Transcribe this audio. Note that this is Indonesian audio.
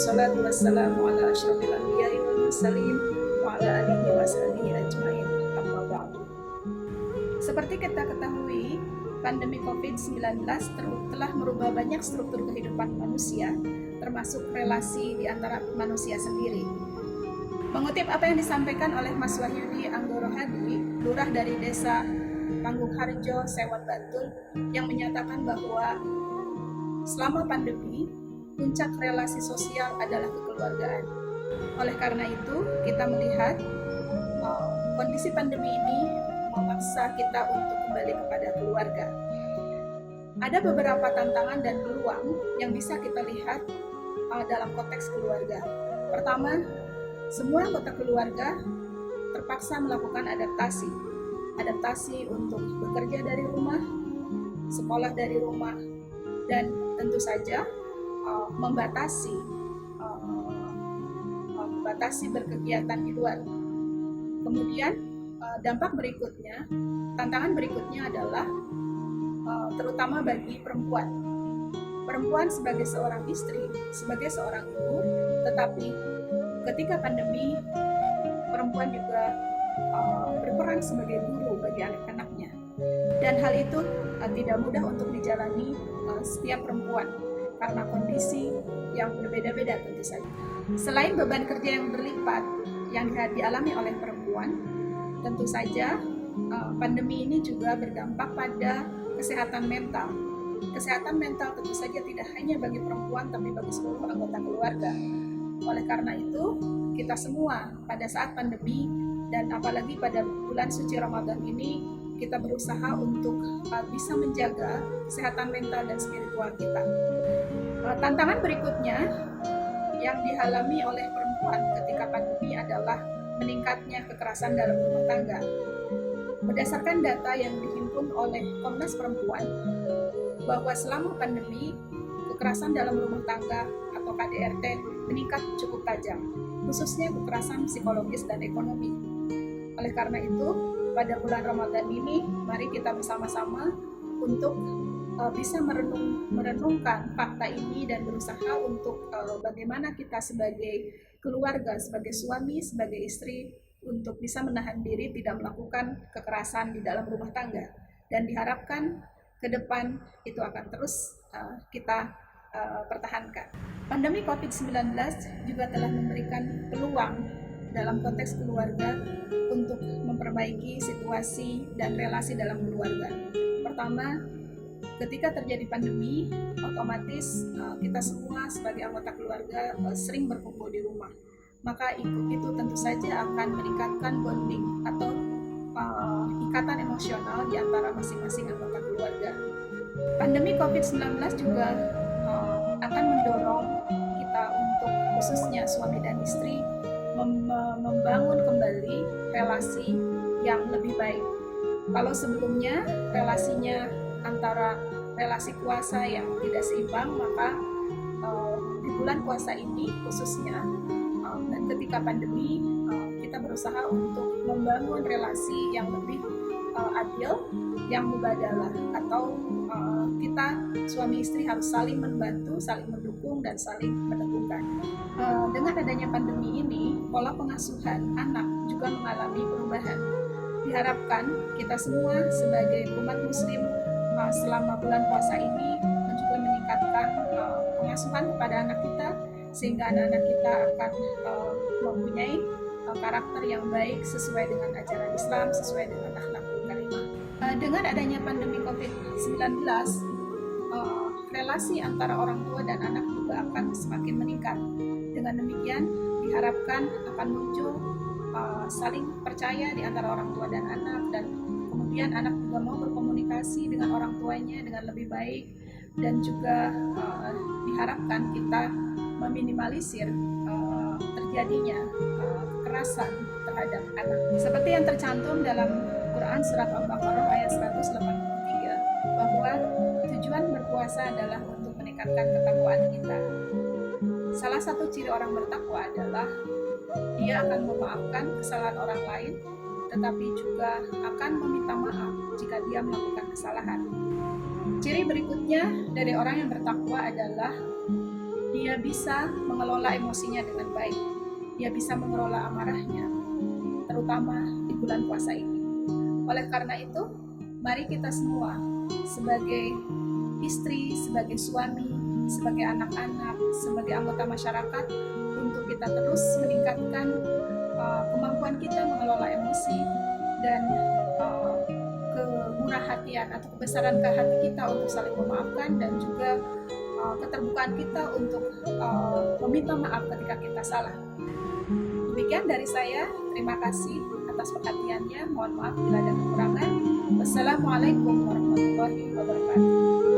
wassalatu wassalamu ala asyrofil anbiya'i wal mursalin wa ala alihi wa sahbihi ajmain, amma ba'du. Seperti kita ketahui, pandemi COVID-19 telah merubah banyak struktur kehidupan manusia, termasuk relasi di antara manusia sendiri. Mengutip apa yang disampaikan oleh Mas Wahyudi Anggoro Hadi, lurah dari desa Panggung Harjo, Sewon, Bantul, yang menyatakan bahwa selama pandemi, puncak relasi sosial adalah kekeluargaan. Oleh karena itu, kita melihat kondisi pandemi ini memaksa kita untuk kembali kepada keluarga. Ada beberapa tantangan dan peluang yang bisa kita lihat dalam konteks keluarga. Pertama, semua anggota keluarga terpaksa melakukan adaptasi untuk bekerja dari rumah, sekolah dari rumah, dan tentu saja membatasi berkegiatan di luar. Kemudian dampak berikutnya, tantangan berikutnya adalah terutama bagi perempuan. Perempuan sebagai seorang istri, sebagai seorang ibu, tetapi ketika pandemi, perempuan juga berperan sebagai guru bagi anak-anaknya. Dan hal itu tidak mudah untuk dijalani setiap perempuan karena kondisi yang berbeda-beda tentu saja. Selain beban kerja yang berlipat yang dialami oleh perempuan, tentu saja pandemi ini juga berdampak pada kesehatan mental. Kesehatan mental tentu saja tidak hanya bagi perempuan tapi bagi seluruh anggota keluarga. Oleh karena itu, kita semua pada saat pandemi dan apalagi pada bulan suci Ramadan ini, kita berusaha untuk bisa menjaga kesehatan mental dan spiritual kita. Tantangan berikutnya yang dialami oleh perempuan ketika pandemi adalah meningkatnya kekerasan dalam rumah tangga. Berdasarkan data yang dihimpun oleh Komnas Perempuan, bahwa selama pandemi, kekerasan dalam rumah tangga atau KDRT meningkat cukup tajam, khususnya kekerasan psikologis dan ekonomi. Oleh karena itu, pada bulan Ramadan ini, mari kita bersama-sama untuk bisa merenungkan fakta ini dan berusaha untuk bagaimana kita sebagai keluarga, sebagai suami, sebagai istri, untuk bisa menahan diri tidak melakukan kekerasan di dalam rumah tangga. Dan diharapkan ke depan itu akan terus kita pertahankan. Pandemi COVID-19 juga telah memberikan peluang dalam konteks keluarga untuk memperbaiki situasi dan relasi dalam keluarga. Pertama, ketika terjadi pandemi, otomatis kita semua sebagai anggota keluarga sering berkumpul di rumah. Maka itu tentu saja akan meningkatkan bonding atau ikatan emosional di antara masing-masing anggota keluarga. Pandemi COVID-19 juga akan mendorong kita untuk khususnya suami dan istri membangun kembali relasi yang lebih baik. Kalau sebelumnya relasinya antara relasi kuasa yang tidak seimbang, maka di bulan puasa ini khususnya dan ketika pandemi kita berusaha untuk membangun relasi yang lebih adil, yang mubadalah, atau kita suami istri harus saling membantu, saling mendukung, dan saling meneguhkan. Dengan adanya pandemi ini, pola pengasuhan anak juga mengalami perubahan. Diharapkan kita semua sebagai umat muslim selama bulan puasa ini juga meningkatkan pengasuhan kepada anak kita, sehingga anak-anak kita akan mempunyai karakter yang baik sesuai dengan ajaran Islam, sesuai dengan akhlakul karimah. Dengan adanya pandemi COVID-19, relasi antara orang tua dan anak juga akan semakin meningkat. Dengan demikian, diharapkan akan muncul saling percaya di antara orang tua dan anak, dan kemudian anak juga mau berkomunikasi dengan orang tuanya dengan lebih baik, dan juga diharapkan kita meminimalisir terjadinya kekerasan terhadap anak. Seperti yang tercantum dalam Quran Surat Al-Baqarah ayat 183, bahwa tujuan berpuasa adalah untuk meningkatkan ketakwaan kita. Salah satu ciri orang bertakwa adalah dia akan memaafkan kesalahan orang lain, tetapi juga akan meminta maaf jika dia melakukan kesalahan. Ciri berikutnya dari orang yang bertakwa adalah dia bisa mengelola emosinya dengan baik, dia bisa mengelola amarahnya, terutama di bulan puasa ini. Oleh karena itu, mari kita semua sebagai istri, sebagai suami, sebagai anak-anak, sebagai anggota masyarakat, untuk kita terus meningkatkan kemampuan kita mengelola emosi dan kemurahhatian atau kebesaran hati kita untuk saling memaafkan, dan juga keterbukaan kita untuk meminta maaf ketika kita salah. Demikian dari saya, terima kasih atas perhatiannya. Mohon maaf bila ada kekurangan. Wassalamualaikum warahmatullahi wabarakatuh.